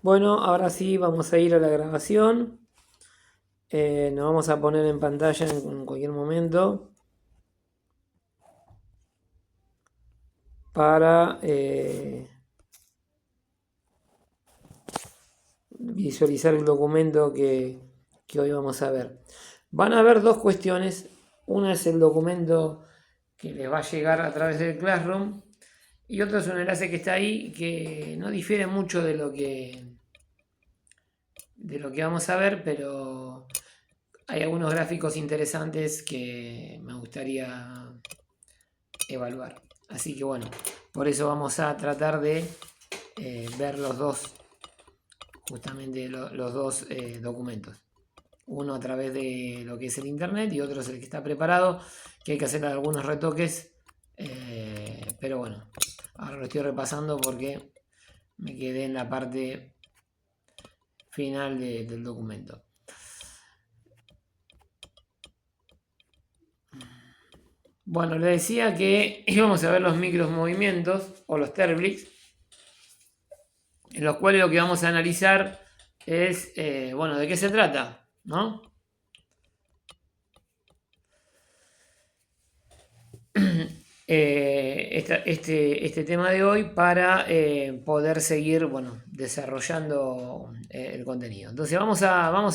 Bueno, ahora sí vamos a ir a la grabación. Nos vamos a poner en pantalla en cualquier momento para visualizar el documento que hoy vamos a ver. Van a haber dos cuestiones. Una es el documento que les va a llegar a través del Classroom y otro es un enlace que está ahí que no difiere mucho de lo que vamos a ver, pero hay algunos gráficos interesantes que me gustaría evaluar. Así que bueno, por eso vamos a tratar de ver los dos, justamente los dos documentos. Uno a través de lo que es el internet y otro es el que está preparado, que hay que hacer algunos retoques, pero bueno, ahora lo estoy repasando porque me quedé en la parte final del documento. Bueno, les decía que íbamos a ver los micromovimientos o los TERBLIX, en los cuales lo que vamos a analizar es, bueno, ¿de qué se trata? ¿No? Este tema de hoy para poder seguir, bueno, desarrollando el contenido. Entonces vamos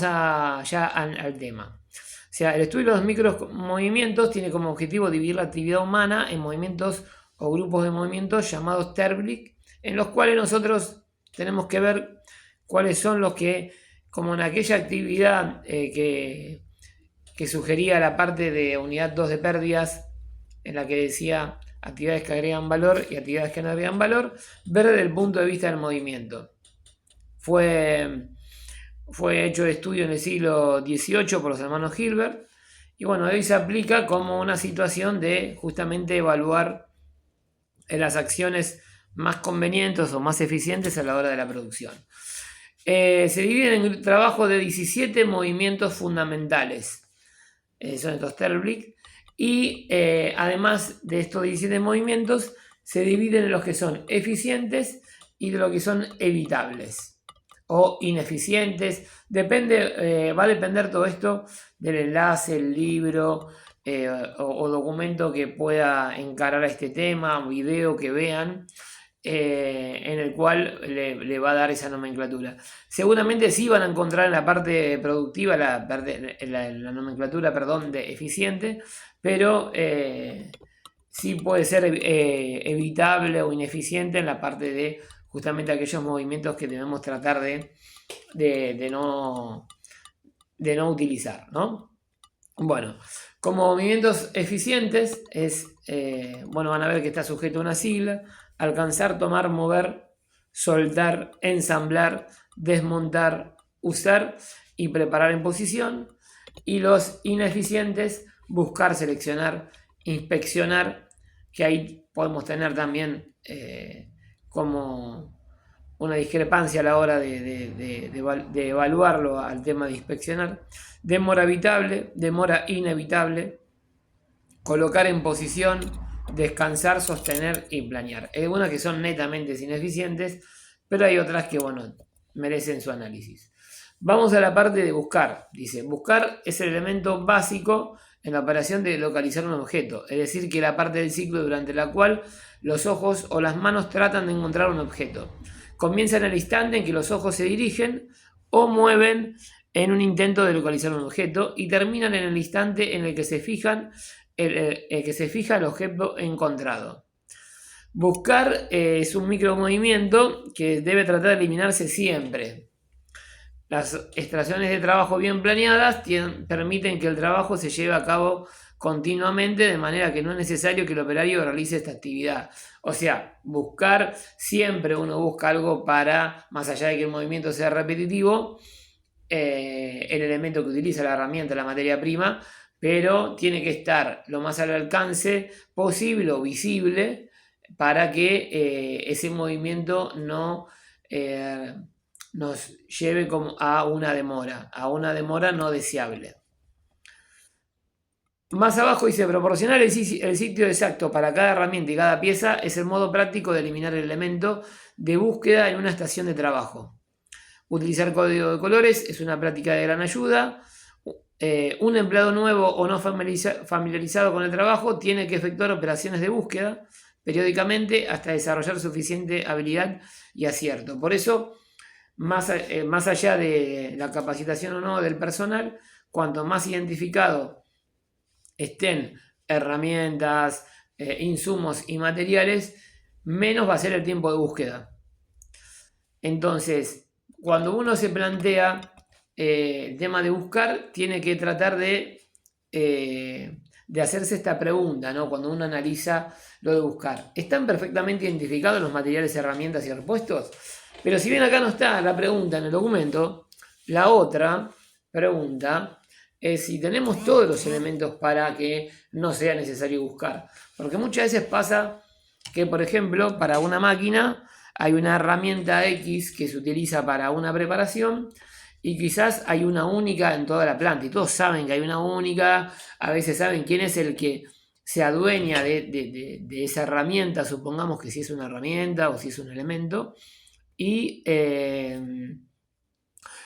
ya al tema. O sea, el estudio de los micromovimientos tiene como objetivo dividir la actividad humana en movimientos o grupos de movimientos llamados TERBLIC, en los cuales nosotros tenemos que ver cuáles son los que, como en aquella actividad que sugería la parte de unidad 2 de pérdidas, en la que decía actividades que agregan valor y actividades que no agregan valor, ver desde el punto de vista del movimiento. Fue hecho de estudio en el siglo XVIII por los hermanos Hilbert, y bueno, hoy se aplica como una situación de justamente evaluar las acciones más convenientes o más eficientes a la hora de la producción. Se divide en el trabajo de 17 movimientos fundamentales. Son estos TERBLIC. Y además de estos 17 movimientos, se dividen en los que son eficientes y de los que son evitables o ineficientes. Va a depender todo esto del enlace, el libro o documento que pueda encarar a este tema, video que vean. En el cual le va a dar esa nomenclatura. Seguramente sí van a encontrar en la parte productiva la nomenclatura, de eficiente, pero sí puede ser evitable o ineficiente en la parte de justamente aquellos movimientos que debemos tratar de no utilizar, ¿no? Bueno, como movimientos eficientes bueno, van a ver que está sujeto a una sigla: alcanzar, tomar, mover, soltar, ensamblar, desmontar, usar y preparar en posición. Y los ineficientes: buscar, seleccionar, inspeccionar, que ahí podemos tener también como una discrepancia a la hora de evaluarlo al tema de inspeccionar. Demora evitable, demora inevitable, colocar en posición, descansar, sostener y planear. Hay algunas que son netamente ineficientes, pero hay otras que, bueno, merecen su análisis. Vamos a la parte de buscar. Dice, buscar es el elemento básico en la operación de localizar un objeto, es decir, que la parte del ciclo durante la cual los ojos o las manos tratan de encontrar un objeto. Comienza en el instante en que los ojos se dirigen o mueven en un intento de localizar un objeto y terminan en el instante en el que se fija el objeto encontrado. Buscar es un micromovimiento que debe tratar de eliminarse siempre. Las extracciones de trabajo bien planeadas permiten que el trabajo se lleve a cabo continuamente, de manera que no es necesario que el operario realice esta actividad. O sea, buscar, siempre uno busca algo para, más allá de que el movimiento sea repetitivo, el elemento que utiliza la herramienta, la materia prima, pero tiene que estar lo más al alcance posible o visible para que ese movimiento no nos lleve como a una demora no deseable. Más abajo dice: proporcionar el sitio exacto para cada herramienta y cada pieza es el modo práctico de eliminar el elemento de búsqueda en una estación de trabajo. Utilizar código de colores es una práctica de gran ayuda. Un empleado nuevo o no familiarizado con el trabajo tiene que efectuar operaciones de búsqueda periódicamente hasta desarrollar suficiente habilidad y acierto. Por eso, más allá de la capacitación o no del personal, cuanto más identificado estén herramientas, insumos y materiales, menos va a ser el tiempo de búsqueda. Entonces, cuando uno se plantea el tema de buscar, tiene que tratar de hacerse esta pregunta, ¿no? Cuando uno analiza lo de buscar. ¿Están perfectamente identificados los materiales, herramientas y repuestos? Pero si bien acá no está la pregunta en el documento, la otra pregunta es si tenemos todos los elementos para que no sea necesario buscar. Porque muchas veces pasa que, por ejemplo, para una máquina hay una herramienta X que se utiliza para una preparación y quizás hay una única en toda la planta y todos saben que hay una única, a veces saben quién es el que se adueña de esa herramienta, supongamos que si es una herramienta o si es un elemento, y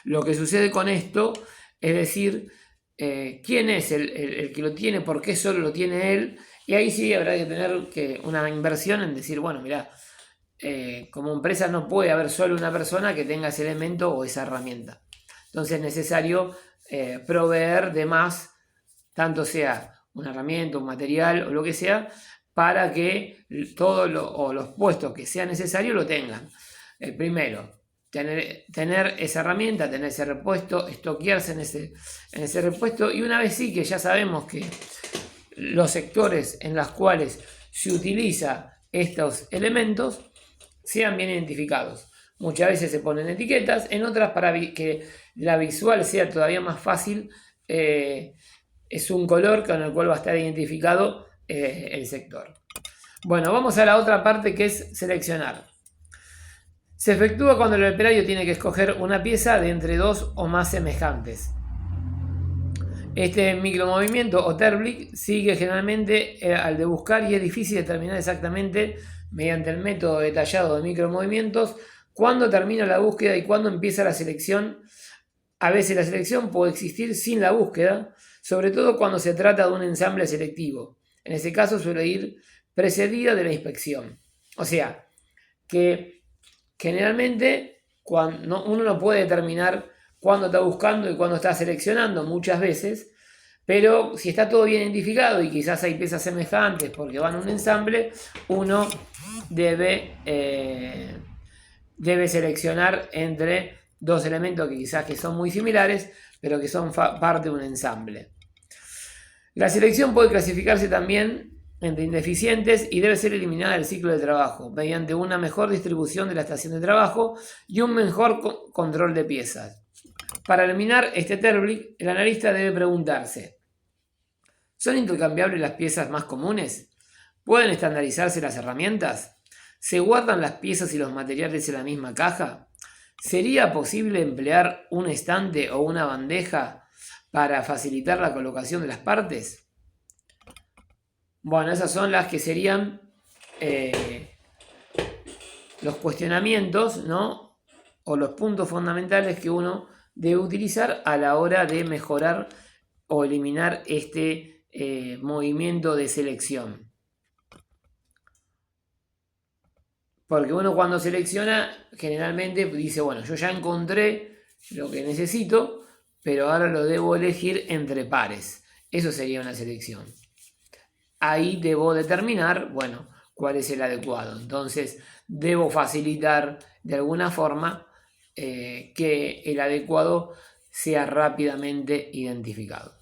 lo que sucede con esto es decir, quién es el que lo tiene, por qué solo lo tiene él, y ahí sí habrá que tener una inversión en decir, bueno, mirá, como empresa no puede haber solo una persona que tenga ese elemento o esa herramienta. Entonces es necesario proveer de más, tanto sea una herramienta, un material o lo que sea, para que todos los puestos que sea necesario lo tengan. Primero, tener esa herramienta, tener ese repuesto, estoquearse en ese repuesto, y una vez sí que ya sabemos que los sectores en los cuales se utiliza estos elementos sean bien identificados. Muchas veces se ponen etiquetas, en otras para que la visual sea todavía más fácil, es un color con el cual va a estar identificado el sector. Bueno, vamos a la otra parte que es seleccionar. Se efectúa cuando el operario tiene que escoger una pieza de entre dos o más semejantes. Este micromovimiento o Terblick sigue generalmente al de buscar y es difícil determinar exactamente mediante el método detallado de micromovimientos cuándo termina la búsqueda y cuándo empieza la selección. A veces la selección puede existir sin la búsqueda, sobre todo cuando se trata de un ensamble selectivo. En ese caso suele ir precedida de la inspección. O sea, que generalmente uno no puede determinar cuándo está buscando y cuándo está seleccionando muchas veces, pero si está todo bien identificado y quizás hay piezas semejantes porque van a un ensamble, uno debe seleccionar entre dos elementos que quizás que son muy similares, pero que son parte de un ensamble. La selección puede clasificarse también entre ineficientes y debe ser eliminada del ciclo de trabajo mediante una mejor distribución de la estación de trabajo y un mejor control de piezas. Para eliminar este Terblick, el analista debe preguntarse: ¿son intercambiables las piezas más comunes? ¿Pueden estandarizarse las herramientas? ¿Se guardan las piezas y los materiales en la misma caja? ¿Sería posible emplear un estante o una bandeja para facilitar la colocación de las partes? Bueno, esas son las que serían los cuestionamientos, ¿no? O los puntos fundamentales que uno debe utilizar a la hora de mejorar o eliminar este movimiento de selección. Porque uno cuando selecciona generalmente dice, bueno, yo ya encontré lo que necesito, pero ahora lo debo elegir entre pares. Eso sería una selección. Ahí debo determinar, bueno, cuál es el adecuado. Entonces, debo facilitar de alguna forma que el adecuado sea rápidamente identificado.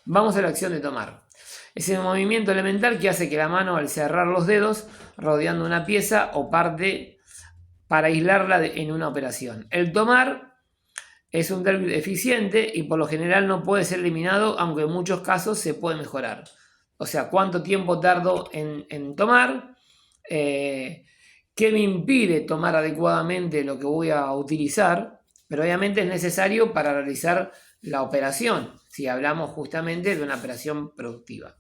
Vamos a la acción de tomar. Es el movimiento elemental que hace que la mano, al cerrar los dedos, rodeando una pieza o parte para aislarla en una operación. El tomar es un término eficiente y por lo general no puede ser eliminado, aunque en muchos casos se puede mejorar. O sea, cuánto tiempo tardo en tomar, qué me impide tomar adecuadamente lo que voy a utilizar, pero obviamente es necesario para realizar la operación, si hablamos justamente de una operación productiva.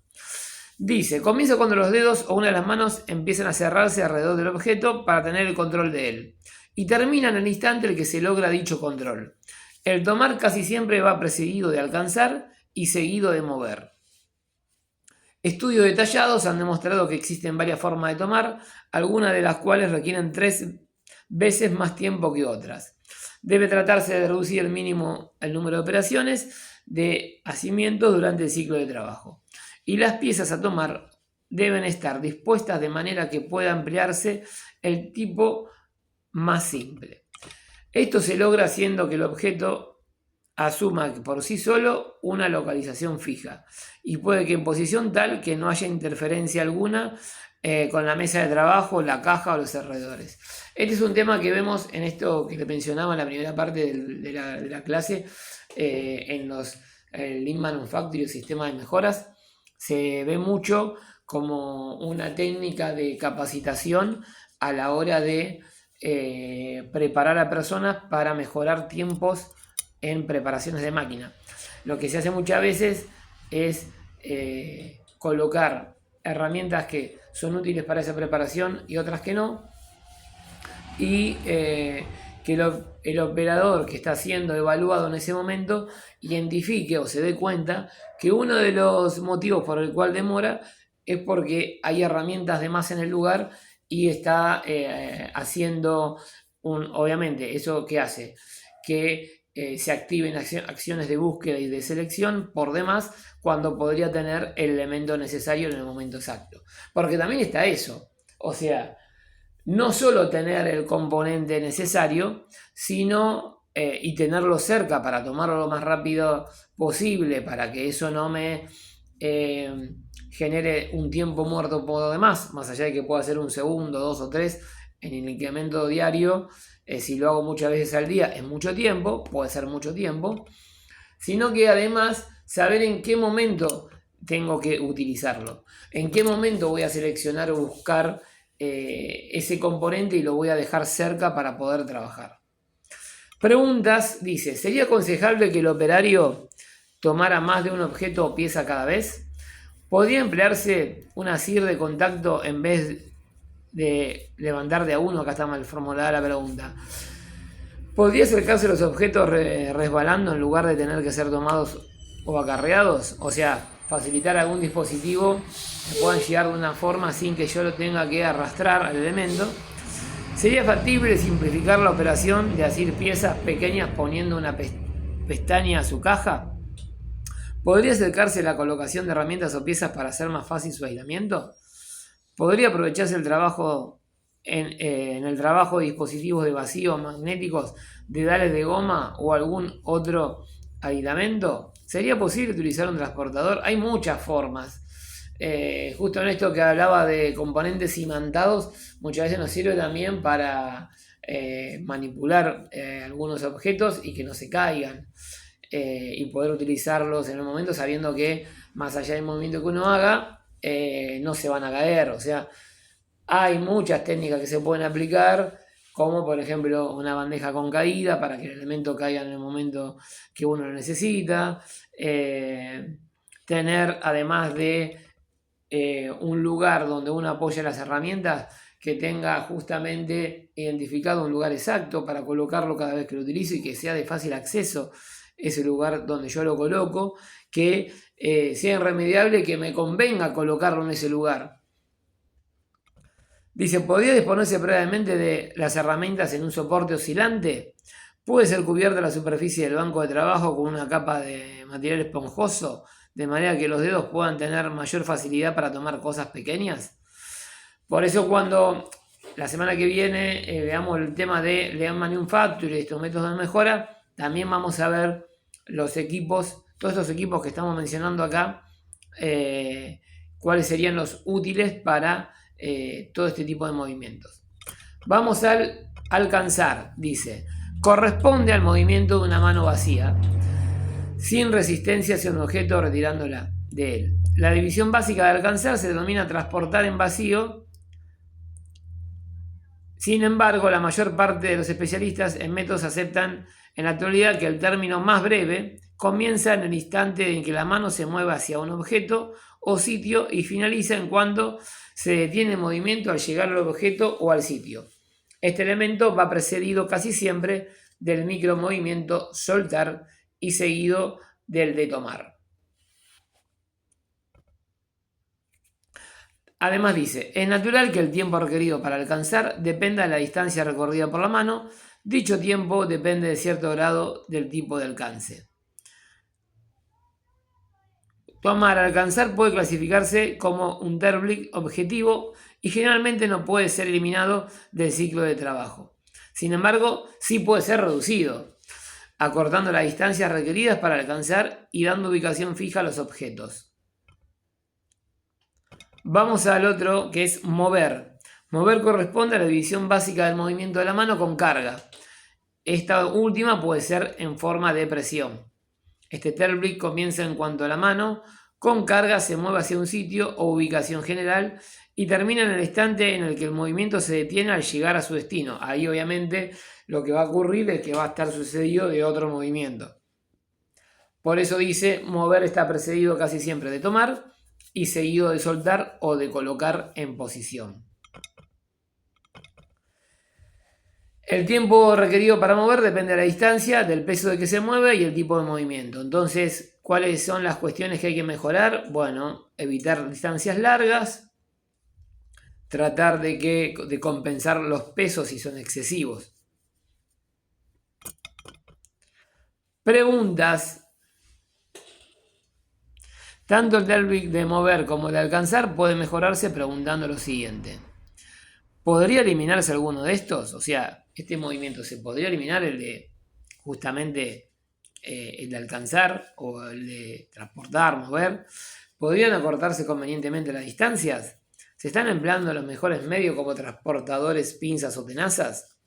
Dice, comienza cuando los dedos o una de las manos empiezan a cerrarse alrededor del objeto para tener el control de él. y termina en el instante en el que se logra dicho control. El tomar casi siempre va precedido de alcanzar y seguido de mover. Estudios detallados han demostrado que existen varias formas de tomar, algunas de las cuales requieren 3 veces más tiempo que otras. Debe tratarse de reducir el mínimo el número de operaciones de hacimientos durante el ciclo de trabajo. Y las piezas a tomar deben estar dispuestas de manera que pueda emplearse el tipo más simple. Esto se logra haciendo que el objeto asuma por sí solo una localización fija y puede que en posición tal que no haya interferencia alguna con la mesa de trabajo, la caja o los alrededores. Este es un tema que vemos en esto que te mencionaba en la primera parte de la clase, en los Lean Manufacturing, sistemas de mejoras. Se ve mucho como una técnica de capacitación a la hora de preparar a personas para mejorar tiempos en preparaciones de máquina. Lo que se hace muchas veces es colocar herramientas que son útiles para esa preparación y otras que no, y que el operador que está siendo evaluado en ese momento identifique o se dé cuenta que uno de los motivos por el cual demora es porque hay herramientas de más en el lugar y está haciendo obviamente, ¿eso qué hace? Que se activen acciones de búsqueda y de selección por demás cuando podría tener el elemento necesario en el momento exacto. Porque también está eso, o sea, no solo tener el componente necesario, sino y tenerlo cerca para tomarlo lo más rápido posible, para que eso no me genere un tiempo muerto por demás, más allá de que pueda ser 1 segundo, 2 o 3 en el incremento diario. Si lo hago muchas veces al día es mucho tiempo, puede ser mucho tiempo, sino que además saber en qué momento tengo que utilizarlo, en qué momento voy a seleccionar o buscar ese componente y lo voy a dejar cerca para poder trabajar. Preguntas, dice, ¿sería aconsejable que el operario tomara más de un objeto o pieza cada vez? ¿Podría emplearse una CIR de contacto en vez de levantar de a uno? Acá está mal formulada la pregunta. ¿Podría acercarse los objetos resbalando en lugar de tener que ser tomados o acarreados? O sea, facilitar algún dispositivo que puedan llegar de una forma sin que yo lo tenga que arrastrar al elemento. ¿Sería factible simplificar la operación de hacer piezas pequeñas poniendo una pestaña a su caja? ¿Podría acercarse la colocación de herramientas o piezas para hacer más fácil su aislamiento? ¿Podría aprovecharse el trabajo en el trabajo de dispositivos de vacío magnéticos, dedales de goma o algún otro aislamiento? ¿Sería posible utilizar un transportador? Hay muchas formas. Justo en esto que hablaba de componentes imantados, muchas veces nos sirve también para manipular algunos objetos y que no se caigan. Y poder utilizarlos en el momento sabiendo que más allá del movimiento que uno haga, no se van a caer. O sea, hay muchas técnicas que se pueden aplicar, como por ejemplo una bandeja con caída para que el elemento caiga en el momento que uno lo necesita. Tener además de un lugar donde uno apoya las herramientas que tenga justamente identificado un lugar exacto para colocarlo cada vez que lo utilizo y que sea de fácil acceso ese lugar donde yo lo coloco, que sea irremediable, que me convenga colocarlo en ese lugar. Dice, ¿podría disponerse previamente de las herramientas en un soporte oscilante? ¿Puede ser cubierta la superficie del banco de trabajo con una capa de material esponjoso, de manera que los dedos puedan tener mayor facilidad para tomar cosas pequeñas? Por eso cuando la semana que viene veamos el tema de Lean Manufacturing y estos métodos de mejora, también vamos a ver los equipos, todos estos equipos que estamos mencionando acá, cuáles serían los útiles para todo este tipo de movimientos. Vamos al alcanzar, dice, corresponde al movimiento de una mano vacía, sin resistencia hacia un objeto retirándola de él. La división básica de alcanzar se denomina transportar en vacío. Sin embargo, la mayor parte de los especialistas en métodos aceptan en la actualidad que el término más breve comienza en el instante en que la mano se mueve hacia un objeto o sitio y finaliza en cuando se detiene el movimiento al llegar al objeto o al sitio. Este elemento va precedido casi siempre del micromovimiento soltar y seguido del de tomar. Además dice, es natural que el tiempo requerido para alcanzar dependa de la distancia recorrida por la mano. Dicho tiempo depende de cierto grado del tipo de alcance. Tomar, alcanzar puede clasificarse como un Terblick objetivo y generalmente no puede ser eliminado del ciclo de trabajo. Sin embargo, sí puede ser reducido, acortando las distancias requeridas para alcanzar y dando ubicación fija a los objetos. Vamos al otro, que es mover. Mover corresponde a la división básica del movimiento de la mano con carga. Esta última puede ser en forma de presión. Este Terblick comienza en cuanto a la mano con carga se mueve hacia un sitio o ubicación general y termina en el instante en el que el movimiento se detiene al llegar a su destino. Ahí obviamente lo que va a ocurrir es que va a estar sucedido de otro movimiento. Por eso dice, mover está precedido casi siempre de tomar y seguido de soltar o de colocar en posición. El tiempo requerido para mover depende de la distancia, del peso de que se mueve y el tipo de movimiento. Entonces, ¿cuáles son las cuestiones que hay que mejorar? Bueno, evitar distancias largas, tratar de compensar los pesos si son excesivos. Preguntas. Tanto el Terblick de mover como el de alcanzar puede mejorarse preguntando lo siguiente. ¿Podría eliminarse alguno de estos? O sea, este movimiento se podría eliminar, el de justamente el de alcanzar o el de transportar, mover. ¿Podrían acortarse convenientemente las distancias? ¿Se están empleando los mejores medios como transportadores, pinzas o tenazas?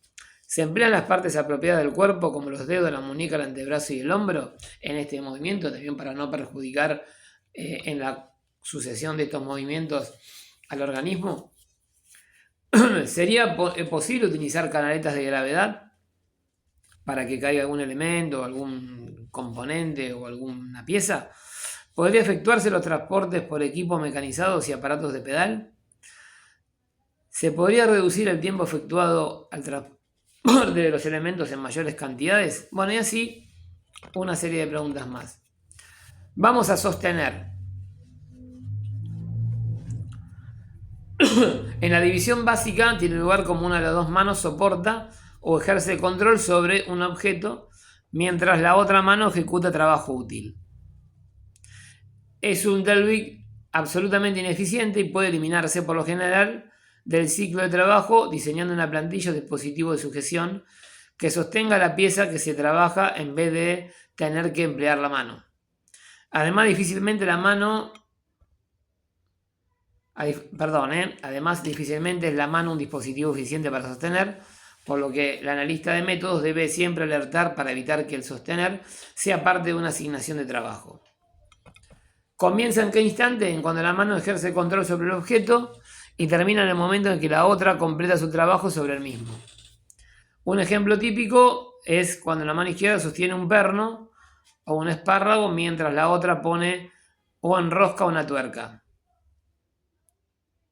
¿Se emplean las partes apropiadas del cuerpo como los dedos, la muñeca, el antebrazo y el hombro en este movimiento, también para no perjudicar en la sucesión de estos movimientos al organismo? ¿Sería posible utilizar canaletas de gravedad para que caiga algún elemento, algún componente o alguna pieza? ¿Podría efectuarse los transportes por equipos mecanizados y aparatos de pedal? ¿Se podría reducir el tiempo efectuado al transporte de los elementos en mayores cantidades? Bueno, y así una serie de preguntas más. Vamos a sostener. En la división básica tiene lugar como una de las dos manos soporta o ejerce control sobre un objeto mientras la otra mano ejecuta trabajo útil. Es un Terblick absolutamente ineficiente y puede eliminarse por lo general del ciclo de trabajo diseñando una plantilla o dispositivo de sujeción que sostenga la pieza que se trabaja en vez de tener que emplear la mano. Además, difícilmente es la mano un dispositivo eficiente para sostener, por lo que el analista de métodos debe siempre alertar para evitar que el sostener sea parte de una asignación de trabajo. Comienza en qué instante, en cuando la mano ejerce control sobre el objeto y termina en el momento en que la otra completa su trabajo sobre el mismo. Un ejemplo típico es cuando la mano izquierda sostiene un perno o un espárrago mientras la otra pone o enrosca una tuerca.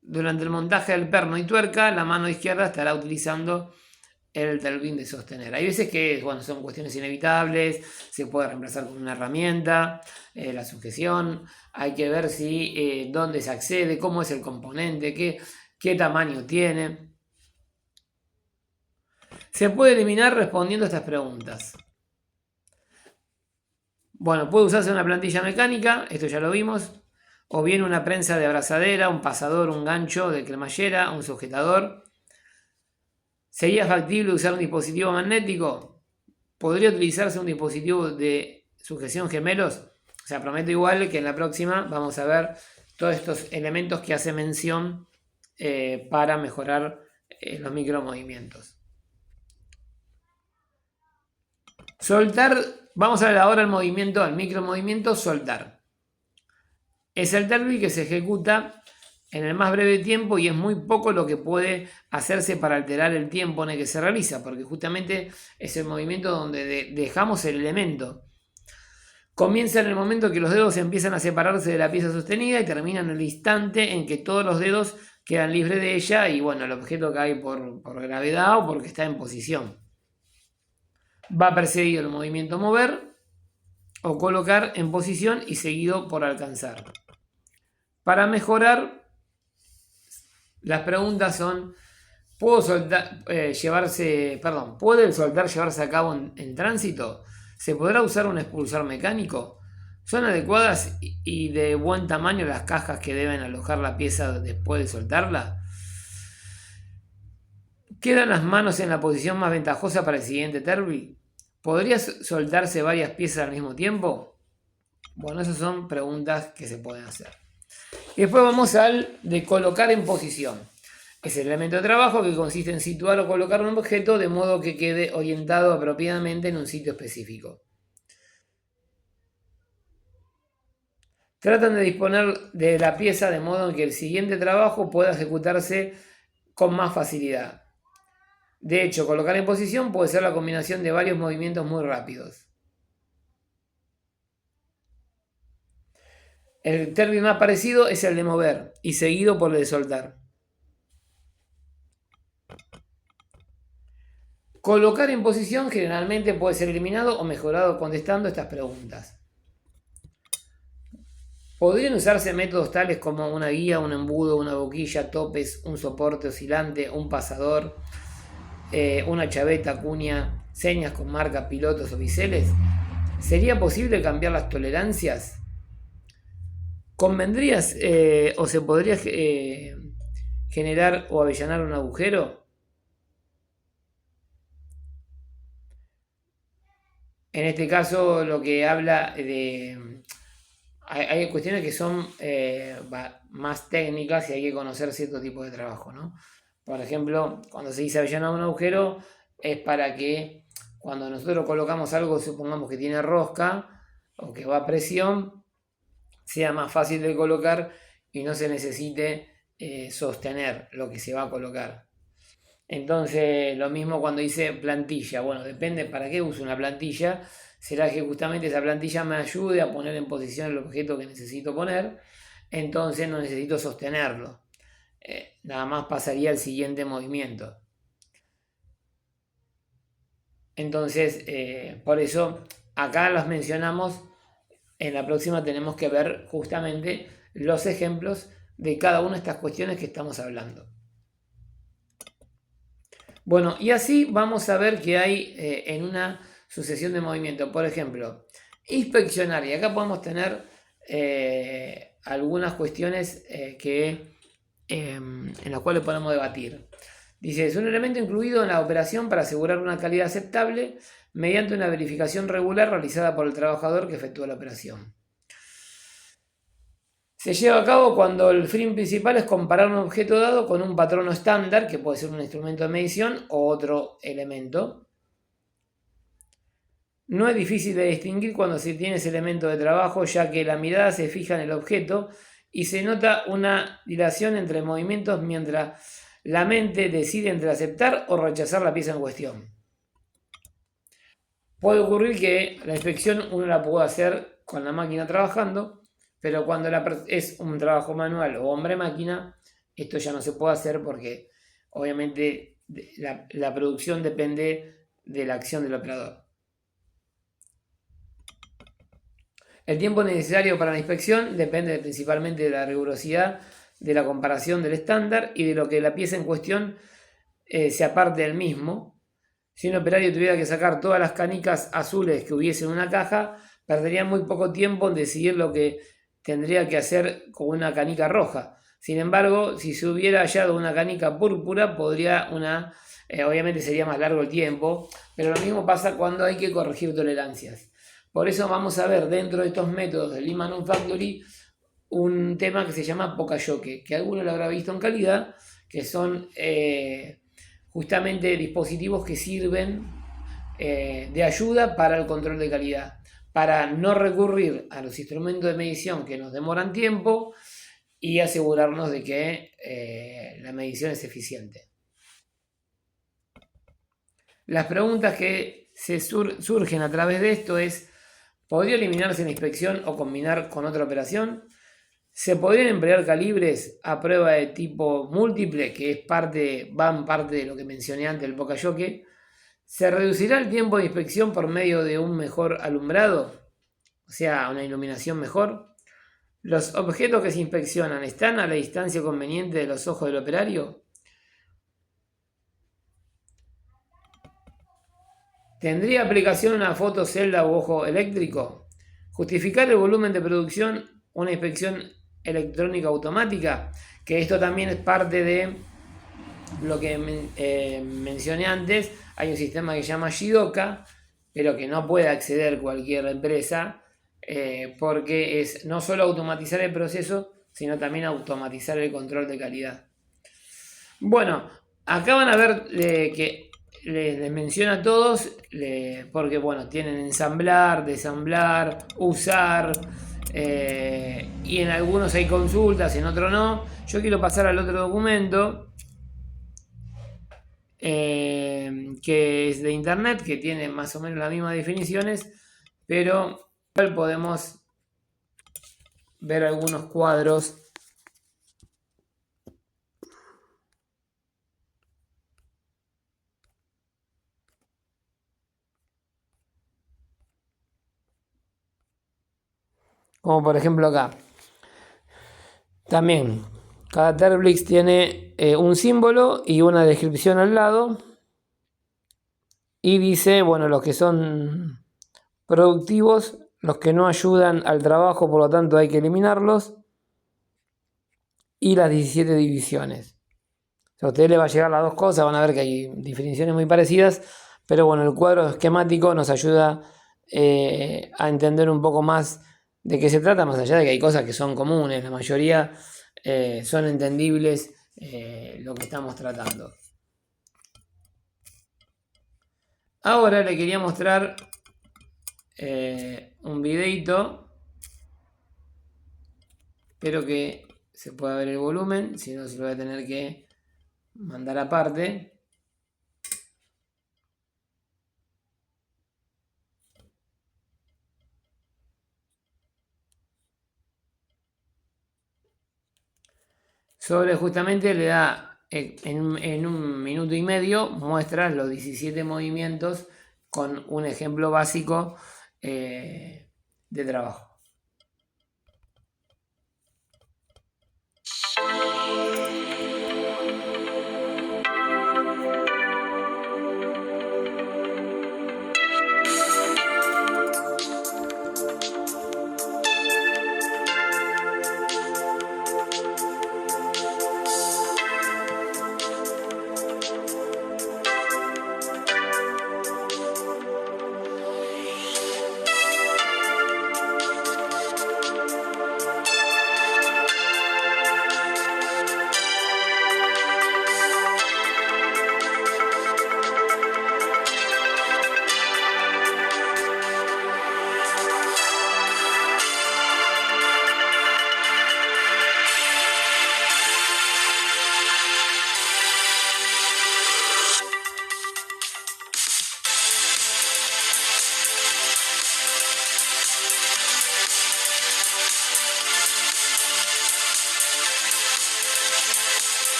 Durante el montaje del perno y tuerca, la mano izquierda estará utilizando el Terblick de sostener. Hay veces que son cuestiones inevitables, se puede reemplazar con una herramienta, la sujeción, hay que ver dónde se accede, cómo es el componente, qué tamaño tiene. Se puede eliminar respondiendo a estas preguntas. Bueno, puede usarse una plantilla mecánica, esto ya lo vimos, o bien una prensa de abrazadera, un pasador, un gancho de cremallera, un sujetador. ¿Sería factible usar un dispositivo magnético? ¿Podría utilizarse un dispositivo de sujeción gemelos? O sea, prometo igual que en la próxima vamos a ver todos estos elementos que hace mención para mejorar los micromovimientos. Soltar, vamos a ver ahora el micromovimiento soltar. Es el Terblick que se ejecuta en el más breve tiempo y es muy poco lo que puede hacerse para alterar el tiempo en el que se realiza, porque justamente es el movimiento donde dejamos el elemento. Comienza en el momento que los dedos empiezan a separarse de la pieza sostenida y termina en el instante en que todos los dedos quedan libres de ella y bueno, el objeto cae por gravedad o porque está en posición. Va precedido el movimiento mover o colocar en posición y seguido por alcanzar. Para mejorar, las preguntas son: ¿puede el soltar llevarse a cabo en tránsito? ¿Se podrá usar un expulsor mecánico? ¿Son adecuadas y de buen tamaño las cajas que deben alojar la pieza después de soltarla? ¿Quedan las manos en la posición más ventajosa para el siguiente Terbi? ¿Podría soltarse varias piezas al mismo tiempo? Bueno, esas son preguntas que se pueden hacer. Y después vamos al de colocar en posición. Es el elemento de trabajo que consiste en situar o colocar un objeto de modo que quede orientado apropiadamente en un sitio específico. Tratan de disponer de la pieza de modo que el siguiente trabajo pueda ejecutarse con más facilidad. De hecho, colocar en posición puede ser la combinación de varios movimientos muy rápidos. El término más parecido es el de mover y seguido por el de soltar. Colocar en posición generalmente puede ser eliminado o mejorado contestando estas preguntas. Podrían usarse métodos tales como una guía, un embudo, una boquilla, topes, un soporte oscilante, un pasador, una chaveta, cuña, señas con marca, pilotos o biseles. ¿Sería posible cambiar las tolerancias? ¿Convendría o se podría generar o avellanar un agujero? En este caso lo que habla de... Hay cuestiones que son más técnicas y hay que conocer cierto tipo de trabajo, ¿no? Por ejemplo, cuando se dice avellanar un agujero es para que cuando nosotros colocamos algo, supongamos que tiene rosca o que va a presión, sea más fácil de colocar y no se necesite sostener lo que se va a colocar. Entonces, lo mismo cuando dice plantilla. Bueno, depende para qué uso una plantilla. Será que justamente esa plantilla me ayude a poner en posición el objeto que necesito poner. Entonces no necesito sostenerlo. Nada más pasaría al siguiente movimiento. Entonces, por eso acá los mencionamos. En la próxima tenemos que ver justamente los ejemplos de cada una de estas cuestiones que estamos hablando. Bueno, y así vamos a ver que hay en una sucesión de movimientos. Por ejemplo, inspeccionar. Y acá podemos tener algunas cuestiones en las cuales podemos debatir. Dice, es un elemento incluido en la operación para asegurar una calidad aceptable mediante una verificación regular realizada por el trabajador que efectúa la operación. Se lleva a cabo cuando el fin principal es comparar un objeto dado con un patrono estándar, que puede ser un instrumento de medición o otro elemento. No es difícil de distinguir cuando se tiene ese elemento de trabajo, ya que la mirada se fija en el objeto y se nota una dilación entre movimientos mientras la mente decide entre aceptar o rechazar la pieza en cuestión. Puede ocurrir que la inspección uno la pueda hacer con la máquina trabajando, pero cuando es un trabajo manual o hombre-máquina, esto ya no se puede hacer porque obviamente la producción depende de la acción del operador. El tiempo necesario para la inspección depende principalmente de la rigurosidad de la comparación del estándar y de lo que la pieza en cuestión se aparte del mismo. Si un operario tuviera que sacar todas las canicas azules que hubiese en una caja, perdería muy poco tiempo en decidir lo que tendría que hacer con una canica roja. Sin embargo, si se hubiera hallado una canica púrpura, obviamente sería más largo el tiempo, pero lo mismo pasa cuando hay que corregir tolerancias. Por eso vamos a ver dentro de estos métodos de Lean Manufacturing un tema que se llama Poka-Yoke, que alguno lo habrá visto en calidad, que son justamente dispositivos que sirven de ayuda para el control de calidad, para no recurrir a los instrumentos de medición que nos demoran tiempo y asegurarnos de que la medición es eficiente. Las preguntas que surgen a través de esto es: ¿podría eliminarse la inspección o combinar con otra operación? Se podrían emplear calibres a prueba de tipo múltiple, que es parte de lo que mencioné antes, el Pocayoke. ¿Se reducirá el tiempo de inspección por medio de un mejor alumbrado? O sea, una iluminación mejor. ¿Los objetos que se inspeccionan están a la distancia conveniente de los ojos del operario? ¿Tendría aplicación una foto celda u ojo eléctrico? ¿Justificar el volumen de producción una inspección electrónica automática? Que esto también es parte de lo que mencioné antes. Hay un sistema que se llama Shidoka, pero que no puede acceder cualquier empresa, porque es no solo automatizar el proceso, sino también automatizar el control de calidad. Bueno, acá van a ver que les menciono a todos, porque bueno, tienen ensamblar, desamblar, usar, y en algunos hay consultas, en otros no. Yo quiero pasar al otro documento, que es de internet, que tiene más o menos las mismas definiciones, pero podemos ver algunos cuadros. Como por ejemplo acá. También, cada Terblix tiene un símbolo y una descripción al lado. Y dice, bueno, los que son productivos, los que no ayudan al trabajo, por lo tanto hay que eliminarlos. Y las 17 divisiones. O sea, a ustedes les va a llegar las dos cosas, van a ver que hay definiciones muy parecidas, pero bueno, el cuadro esquemático nos ayuda a entender un poco más de qué se trata, más allá de que hay cosas que son comunes, la mayoría son entendibles lo que estamos tratando. Ahora le quería mostrar un videito. Espero que se pueda ver el volumen, si no se lo voy a tener que mandar aparte. Sobre justamente le da en un minuto y medio, muestra los 17 movimientos con un ejemplo básico de trabajo.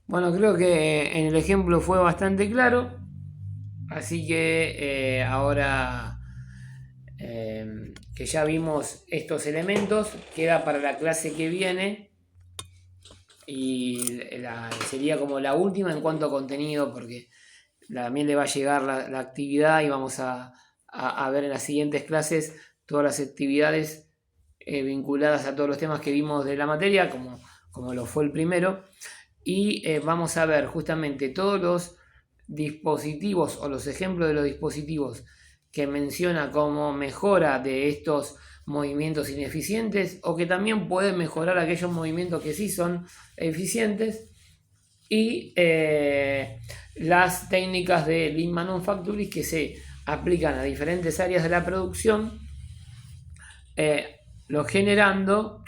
Bueno, creo que en el ejemplo fue bastante claro, así que ahora que ya vimos estos elementos, queda para la clase que viene y sería como la última en cuanto a contenido, porque también le va a llegar la actividad y vamos a ver en las siguientes clases todas las actividades vinculadas a todos los temas que vimos de la materia, como lo fue el primero. Y vamos a ver justamente todos los dispositivos o los ejemplos de los dispositivos que menciona como mejora de estos movimientos ineficientes, o que también puede mejorar aquellos movimientos que sí son eficientes, y las técnicas de Lean Manufacturing que se aplican a diferentes áreas de la producción, lo generando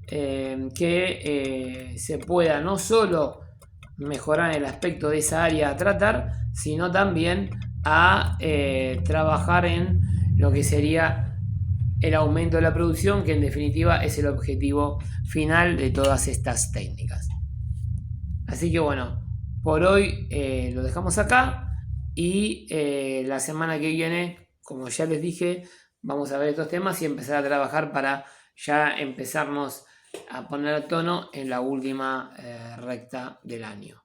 que se pueda no solo mejorar el aspecto de esa área a tratar, sino también a trabajar en lo que sería el aumento de la producción, que en definitiva es el objetivo final de todas estas técnicas. Así que bueno, por hoy lo dejamos acá, y la semana que viene, como ya les dije, vamos a ver estos temas y empezar a trabajar para ya empezarnos a poner a tono en la última recta del año.